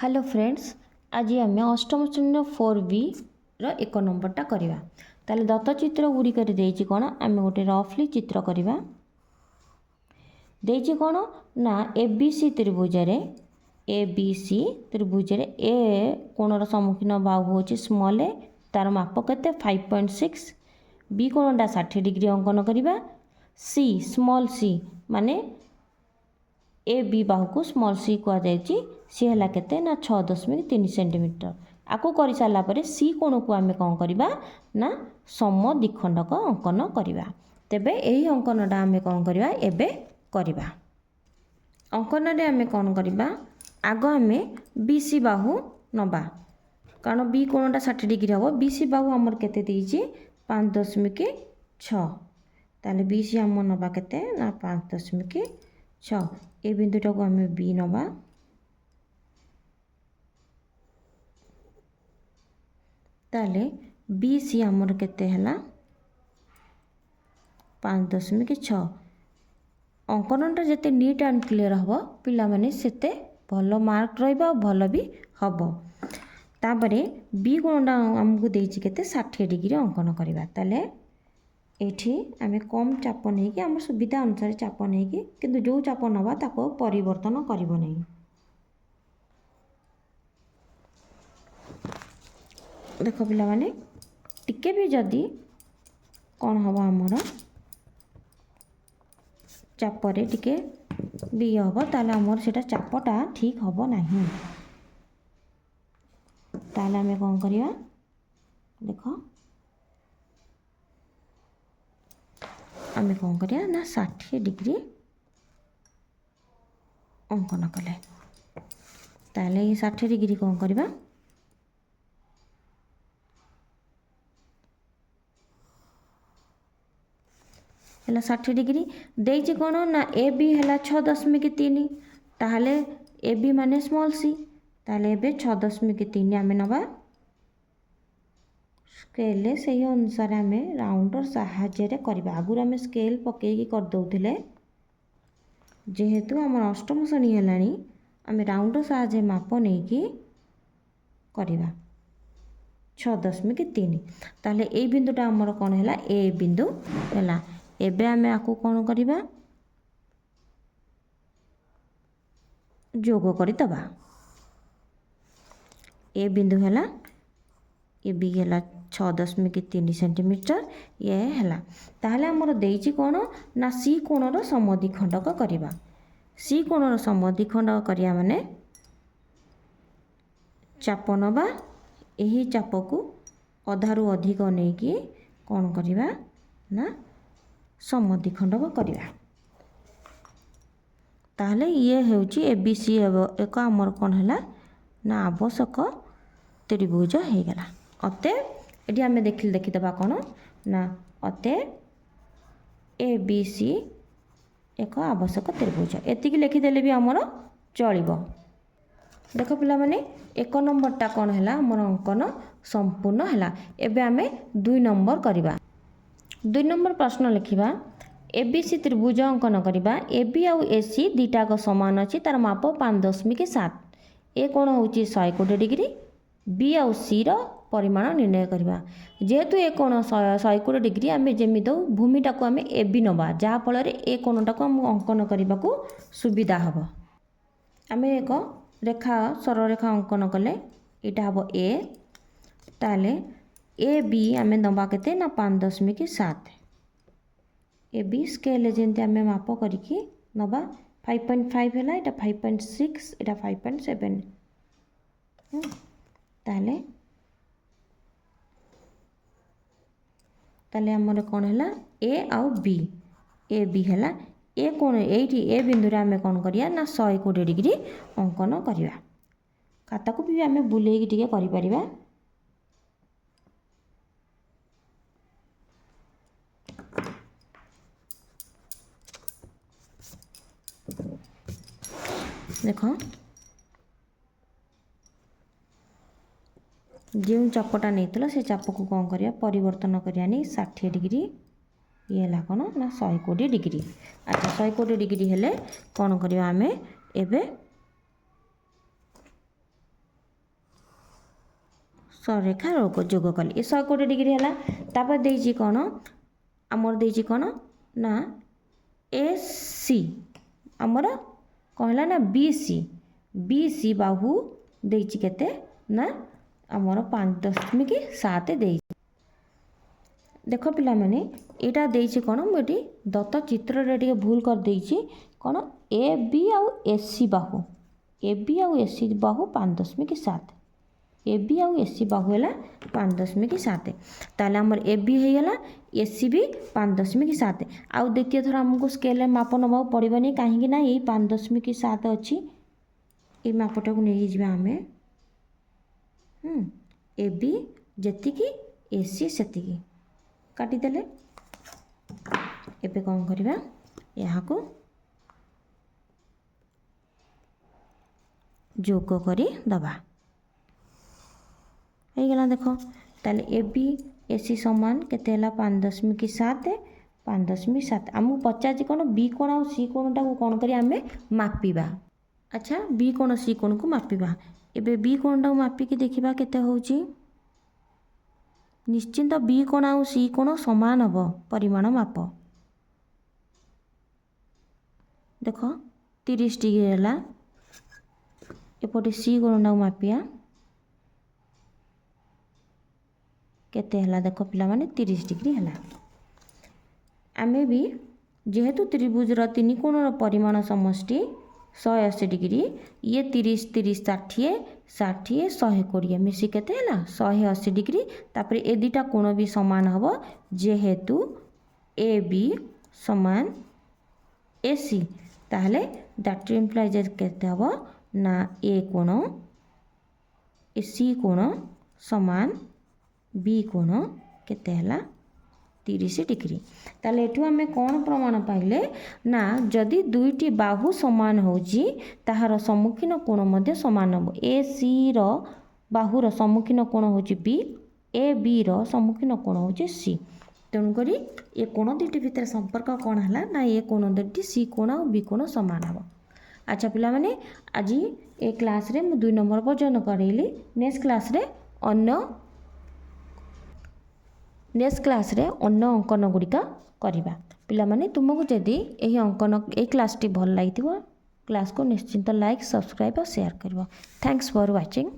Hello friends, आज आम अष्टम श्रेणी 4B एक नंबरटा करवा। ताले दत्तचित्र गुड़िक कौन आम गोटे रफली चित्र करवा। देजी कौन ना ABC त्रिभुज ABC त्रिभुज ए कोणर सम्मुखीन बाहु हूँ स्मॉल ए, तार माप के 5.6। बी कोणटा 60 डिग्री अंकन करवा। सी स्मॉल सी माने ए बी बाहु को स्मॉल सी कहुई सी है केते ना 6.3 सेंटीमीटर। आपको कर सारापर सी कोण को आम कौन करवा ना सम द्विखंडक अंकन करवा। तेबे यही अंकनटा आम कौन करवा एबे करवा। अंकन आम कौन करवा आग आम BC बाहु नबा, कारण बी कोणटा 60 डिग्री हम। BC बाहु आमर केते देइछि 5.6। ताले BC आम नबा केते ना 5.6। ए बिंदुटा को आम बी नबा। ताले BC आमर केते हला 5.6। अंकनटा जिते नीट एंड क्लियर हम पिला माने सेते भल मार्क रहिबा भल भी हम। तापरे बी कोणटा आमको देइछि केते 60 डिग्री अंकन करवा। ताले एठी आमे कम चाप नहीं कि आम सुविधा अनुसार चाप नहीं कि किंतु जो चाप नवा ताको परिवर्तन करिवो नहीं। देखो पिला माने टिके भी जदी कौन हम आमर चापरे टिके भी हम ताले आमर सेटा चापटा ठीक हम नहीं। ताले आमे कौन करिया देखो आमे कौन करिया ना 60 डिग्री अंकन कले। ताले ये 60 डिग्री कौन करवा है 60 डिग्री देइछि कौन ना ए बी है 6.3। ताहले ए बी माने स्मॉल सी। ताहले एबे 6.3 आमे नबा। स्केल से अनुसार आम राउंडर साहाय्य करवा। आगुरी आम स्केल पकईकी कर दौले जेहेतु आम अष्टम श्रेणी है आम राउंडर साहाय्य माप नहीं कि करवा 6.3। ताहले ए बिंदुटा आमर कौन है ए बिंदु है। एबे आम आपको कौन करवा जोग करदबा। ए बिंदु है ये बी है 6.3 सेंटीमीटर ये है। ताहले आमर देइछि कौन ना सी कोणर समद्विखंडक करवा। सी कोणर समद्विखंडक करिया माने चाप नबा। यही चाप को अधारु अधिक नहीं कि कौन करवा ना समद्विखंडक करवा। ताहले ये हेउछि ABC एक आमर कौन है ना आवश्यक त्रिभुज हो गला। अते ये आम देखीदबा कौन ना अते ABC एक आवश्यक त्रिभुज एतिकी लिखिदेले भी आमर चलिबो। देख पिला माने एक नंबरटा कौन है आमर अंकन संपूर्ण है। एबे आमे 2 नंबर करवा। 2 नंबर प्रश्न लिखिबा ABC त्रिभुज अंकन करवा। AB आउ AC दीटाक समान अच्छी तार माप 5.7। ए कोण होची 120 डिग्री। B आउ C रो परिमाण निर्णय करवा। जेहेतु ए कोण 120 डिग्री आम जमी दो भूमिटा को आम AB नबा जहाँ फल ए कोणटा को आम अंकन करने को सुविधा हम। आम एक रेखा सरलरेखा अंकन कले यहाँ हम ए। ताले AB आम नबा केते ना 5.7। ए बी स्केल जमी आम माप करिकी नबा 5.5 है यहाँ 5.6 यहाँ 5.7। ताले ताले आमर कौन है ए आउ बी। ए बी है ए कोण ये ए बिंदु आम कौन करिया ना 120 डिग्री अंकन करवा। खाता को भी आम बुलेकी टिके करिपरिबा। देख जो चापटा नहीं से चाप को कौन करिया परिवर्तन करिया नहीं 60 डिग्री ये है कौन ना 120 डिग्री। अच्छा 120 डिग्री हेले कौन करिया आमे एबे सररेखा जोग कले ये 120 डिग्री है। तापर देइछि कौन आमर देइछि कौन ना AC आमर कौन है ना BC बाहु देइछि केते ना आमर 5.7 देइछि। देख पिला माने एटा देइछि कौन मुझे दत्त चित्र रे टिके भूल कर देइछि कौन AB आउ AC बाहु AB आउ AC बाहु 5.7 AB आउ AC बाहु है 5.7 ताले आमर AB हो गला AC भी 5.7 आउ द्वितीय थर हमको स्केल माप नवा पड़बनी कहीं ना यही 5.7 अच्छी ये मापटा को नहीं जावा आमे AB जेतिकी AC सेतिकी काटिदेले। एबे कौन करिबा यहाँ को जोग करी दबा हो गला। देख ताले AB AC समान केते 5.7 5.7 आमको पचार कौन B कोण आ C कोणटा को कौन करी आमे मापिबा। अच्छा B कोण C कोण को मापिबा। एबे B कोणटा को मापिकी देखिबा केते होउची निश्चिंत B कोण आ C कोण समान हबो परिमाण माप। देख 30 डिग्री है एपटे C कोणटा को मापिया केते हला देख पिला माने 30 डिग्री हला। आमे भी जेहेतु त्रिभुजर तीन कोणर परिमाण समष्टि 180 डिग्री ये 30 30 60 60 120 मिसी केते हला 180 डिग्री। तापर ए दुटा कोण भी समान हबो जेहेतु AB समान AC ताहले दैट इम्प्लाइज केते हबो ना A कोण AC कोण समान B कोण केते हला 30 डिग्री। ताले एठू आमे कौन प्रमाण पाइले ना जदि दुईटी बाहु समान होउची ताहार सम्मुखीन कोण मध्ये समान हबो। AC रो बाहुर सम्मुखीन कोण होउची B AB रो सम्मुखीन कोण होउची C तेणु करी ए कोण दुईटी भितर संपर्क कौन हला ना ए कोण दुईटी C कोण और B कोण समान हबो। अच्छा पिला माने आज ए क्लास रे मु 2 नंबर पर्यंत करैली। नेक्स्ट क्लास रे अन्य अंकन गुड़िका करवा। पिला माने तुमको जदि यही अंकन ए क्लास टी भल लगी क्लास को निश्चिंत लाइक सब्सक्राइब और शेयर करवा। Thanks for watching.